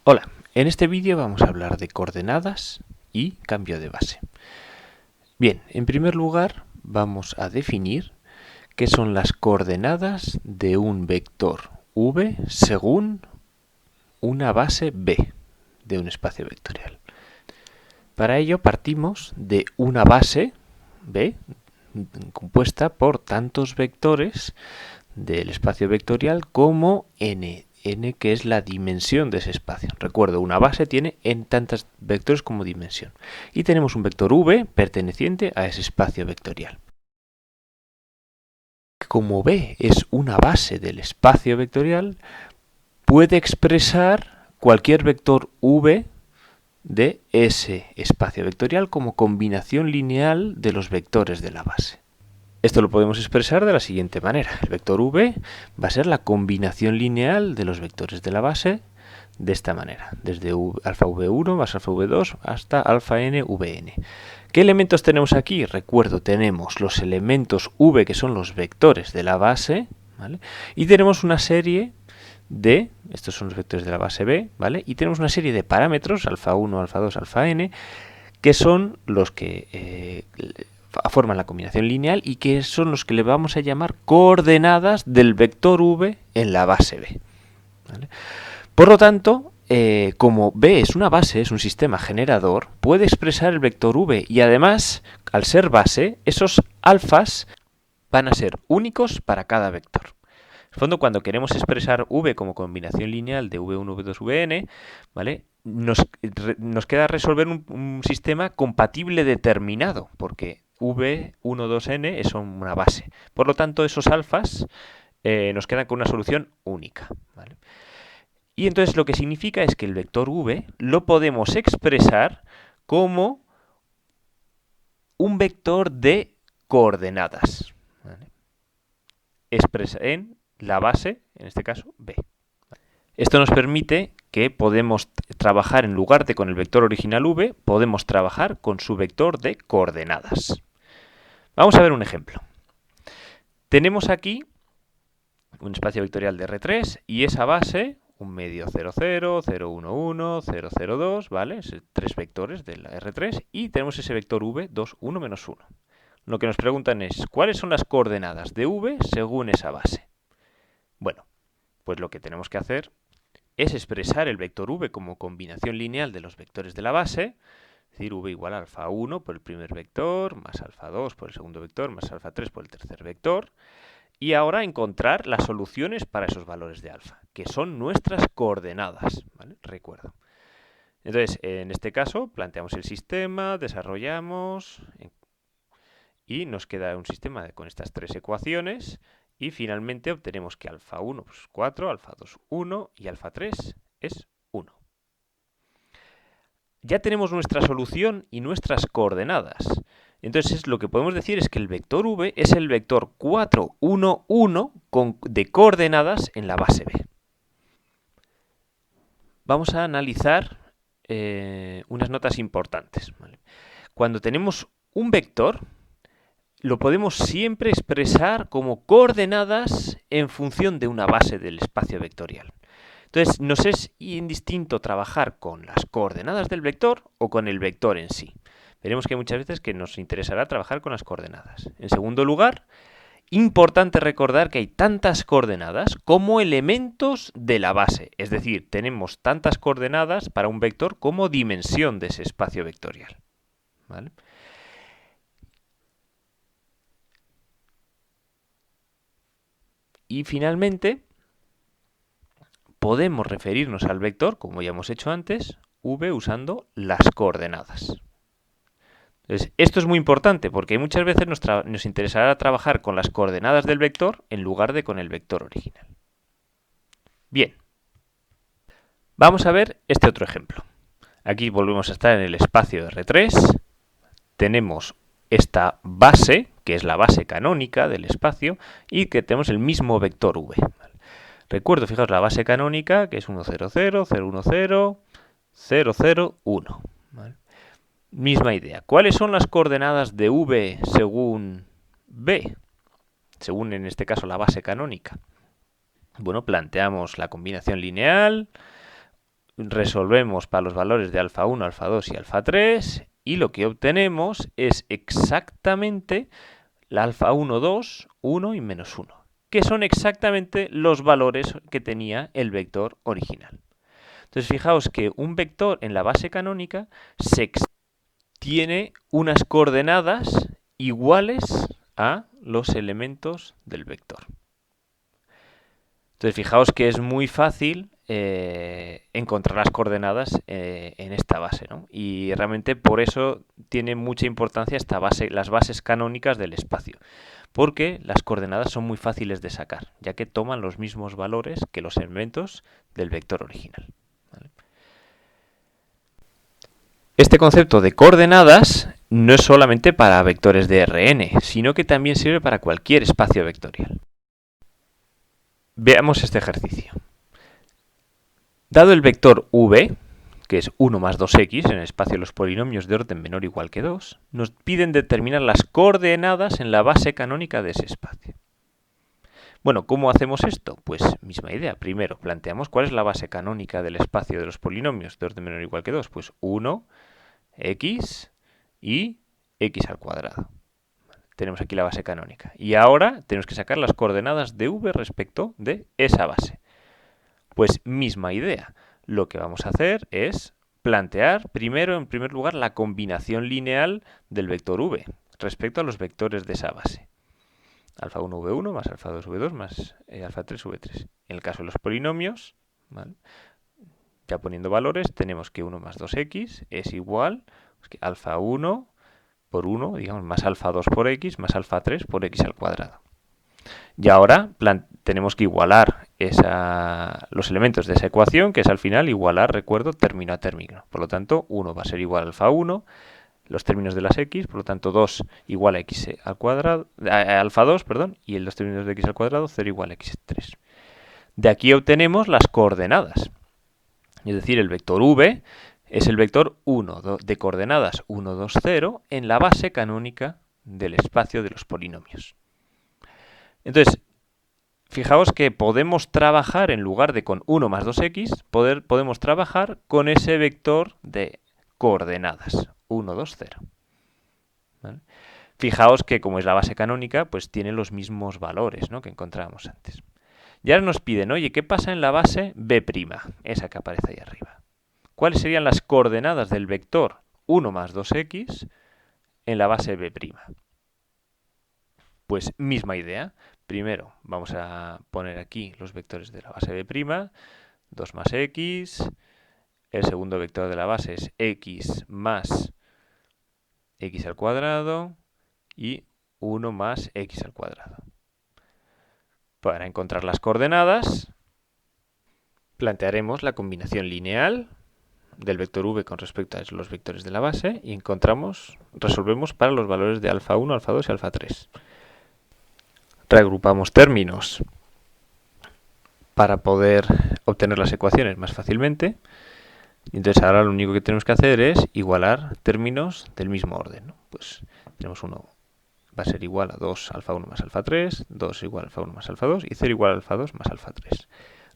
Hola, en este vídeo vamos a hablar de coordenadas y cambio de base. Bien, en primer lugar vamos a definir qué son las coordenadas de un vector v según una base b de un espacio vectorial. Para ello partimos de una base b compuesta por tantos vectores del espacio vectorial como n que es la dimensión de ese espacio. Recuerdo, una base tiene n tantos vectores como dimensión. Y tenemos un vector v perteneciente a ese espacio vectorial. Como v es una base del espacio vectorial, puede expresar cualquier vector v de ese espacio vectorial como combinación lineal de los vectores de la base. Esto lo podemos expresar de la siguiente manera. El vector v va a ser la combinación lineal de los vectores de la base de esta manera, desde alfa v1 más alfa v2 hasta alfa n vn. ¿Qué elementos tenemos aquí? Recuerdo, tenemos los elementos v, que son los vectores de la base, ¿vale? Y tenemos una serie de, estos son los vectores de la base b, ¿vale? Y tenemos una serie de parámetros, alfa 1, alfa 2, alfa n, que son los que forman la combinación lineal y que son los que le vamos a llamar coordenadas del vector v en la base b, ¿vale? Por lo tanto, como b es una base, es un sistema generador, puede expresar el vector v y además, al ser base, esos alfas van a ser únicos para cada vector. En el fondo, cuando queremos expresar v como combinación lineal de v1, v2, vn, ¿vale? Nos queda resolver un sistema compatible determinado, porque v1, 2, n es una base. Por lo tanto, esos alfas nos quedan con una solución única, ¿vale? Y entonces lo que significa es que el vector v lo podemos expresar como un vector de coordenadas, ¿vale? Expresa en la base, en este caso, b. Esto nos permite que podemos trabajar, en lugar de con el vector original v, podemos trabajar con su vector de coordenadas. Vamos a ver un ejemplo. Tenemos aquí un espacio vectorial de R3 y esa base, un medio 0, 0, 0, 1, 1, 0, 0, 2, ¿vale? Tres vectores de la R3 y tenemos ese vector v, 2, 1, menos 1. Lo que nos preguntan es, ¿cuáles son las coordenadas de v según esa base? Bueno, pues lo que tenemos que hacer es expresar el vector v como combinación lineal de los vectores de la base, es decir, v igual a alfa 1 por el primer vector, más alfa 2 por el segundo vector, más alfa 3 por el tercer vector. Y ahora encontrar las soluciones para esos valores de alfa, que son nuestras coordenadas, ¿vale? Recuerdo. Entonces, en este caso, planteamos el sistema, desarrollamos y nos queda un sistema con estas tres ecuaciones y finalmente obtenemos que alfa 1 es 4, alfa 2 1 y alfa 3 es 1. Ya tenemos nuestra solución y nuestras coordenadas. Entonces lo que podemos decir es que el vector v es el vector 4, 1, 1 de coordenadas en la base b. Vamos a analizar unas notas importantes, ¿vale? Cuando tenemos un vector, lo podemos siempre expresar como coordenadas en función de una base del espacio vectorial. Entonces, nos es indistinto trabajar con las coordenadas del vector o con el vector en sí. Veremos que hay muchas veces que nos interesará trabajar con las coordenadas. En segundo lugar, importante recordar que hay tantas coordenadas como elementos de la base. Es decir, tenemos tantas coordenadas para un vector como dimensión de ese espacio vectorial, ¿vale? Y finalmente, podemos referirnos al vector, como ya hemos hecho antes, v usando las coordenadas. Entonces, esto es muy importante porque muchas veces nos interesará trabajar con las coordenadas del vector en lugar de con el vector original. Bien, vamos a ver este otro ejemplo. Aquí volvemos a estar en el espacio R3. Tenemos esta base, que es la base canónica del espacio, y que tenemos el mismo vector v. Recuerdo, fijaos, la base canónica, que es 1, 0, 0, 0, 1, 0, 0, 0, 1. ¿Vale? Misma idea. ¿Cuáles son las coordenadas de v según b? Según, en este caso, la base canónica. Bueno, planteamos la combinación lineal resolvemos para los valores de alfa 1, alfa 2 y alfa 3 y lo que obtenemos es exactamente la alfa 1, 2, 1 y menos 1, que son exactamente los valores que tenía el vector original. Entonces fijaos que un vector en la base canónica tiene unas coordenadas iguales a los elementos del vector. Entonces fijaos que es muy fácil encontrar las coordenadas en esta base, ¿no? Y realmente por eso tiene mucha importancia esta base, las bases canónicas del espacio, porque las coordenadas son muy fáciles de sacar, ya que toman los mismos valores que los elementos del vector original. ¿Vale? Este concepto de coordenadas no es solamente para vectores de Rn, sino que también sirve para cualquier espacio vectorial. Veamos este ejercicio. Dado el vector v, que es 1 más 2x en el espacio de los polinomios de orden menor o igual que 2, nos piden determinar las coordenadas en la base canónica de ese espacio. Bueno, ¿cómo hacemos esto? Pues misma idea. Primero, planteamos cuál es la base canónica del espacio de los polinomios de orden menor o igual que 2. Pues 1, x y x al cuadrado. Tenemos aquí la base canónica. Y ahora tenemos que sacar las coordenadas de v respecto de esa base. Pues misma idea. Lo que vamos a hacer es plantear primero, en primer lugar, la combinación lineal del vector v respecto a los vectores de esa base. Alfa 1 v1 más alfa 2 v2 más alfa 3 v3. En el caso de los polinomios, ¿vale? Ya poniendo valores, tenemos que 1 más 2x es igual a alfa 1 por 1, digamos, más alfa 2 por x más alfa 3 por x al cuadrado. Y ahora tenemos que igualar los elementos de esa ecuación, que es al final igualar, recuerdo, término a término. Por lo tanto, 1 va a ser igual a alfa 1, los términos de las x, por lo tanto 2 igual a x al cuadrado, a alfa 2, perdón, y los términos de x al cuadrado, 0 igual a x3. De aquí obtenemos las coordenadas. Es decir, el vector v es el vector 1 de coordenadas 1, 2, 0 en la base canónica del espacio de los polinomios. Entonces, fijaos que podemos trabajar, en lugar de con 1 más 2x, podemos trabajar con ese vector de coordenadas 1, 2, 0. ¿Vale? Fijaos que como es la base canónica, pues tiene los mismos valores, ¿no?, que encontrábamos antes. Y ahora nos piden, oye, ¿qué pasa en la base b'? Esa que aparece ahí arriba. ¿Cuáles serían las coordenadas del vector 1 más 2x en la base b'? Pues misma idea. Primero vamos a poner aquí los vectores de la base b', 2 más x. El segundo vector de la base es x más x al cuadrado y 1 más x al cuadrado. Para encontrar las coordenadas, plantearemos la combinación lineal del vector v con respecto a los vectores de la base y resolvemos para los valores de alfa 1, alfa 2 y alfa 3. Reagrupamos términos para poder obtener las ecuaciones más fácilmente. Entonces ahora lo único que tenemos que hacer es igualar términos del mismo orden, ¿no? Pues tenemos 1 va a ser igual a 2 alfa 1 más alfa 3, 2 igual a alfa 1 más alfa 2 y 0 igual a alfa 2 más alfa 3.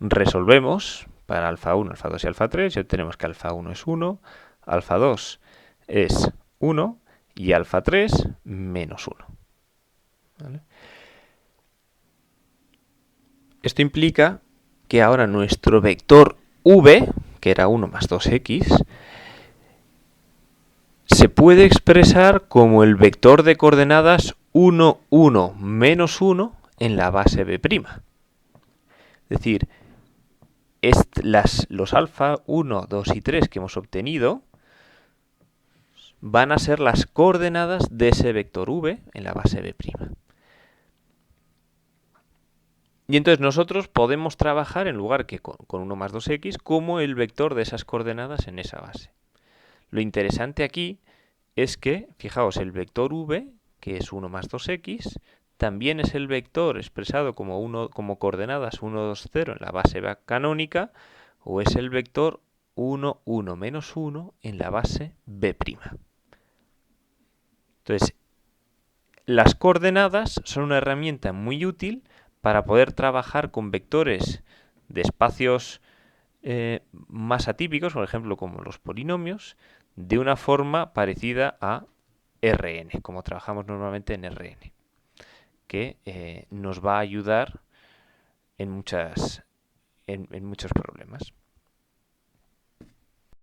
Resolvemos para alfa 1, alfa 2 y alfa 3 y obtenemos que alfa 1 es 1, alfa 2 es 1 y alfa 3 menos 1. ¿Vale? Esto implica que ahora nuestro vector v, que era 1 más 2x, se puede expresar como el vector de coordenadas 1, 1, menos 1 en la base b'. Es decir, los alfa 1, 2 y 3 que hemos obtenido van a ser las coordenadas de ese vector v en la base b'. Y entonces nosotros podemos trabajar, en lugar que con 1 más 2x, como el vector de esas coordenadas en esa base. Lo interesante aquí es que, fijaos, el vector v, que es 1 más 2x, también es el vector expresado como coordenadas 1, 2, 0 en la base canónica, o es el vector 1, 1, menos 1 en la base b'. Entonces, las coordenadas son una herramienta muy útil para poder trabajar con vectores de espacios más atípicos, por ejemplo, como los polinomios, de una forma parecida a Rn, como trabajamos normalmente en Rn, que nos va a ayudar en muchos problemas.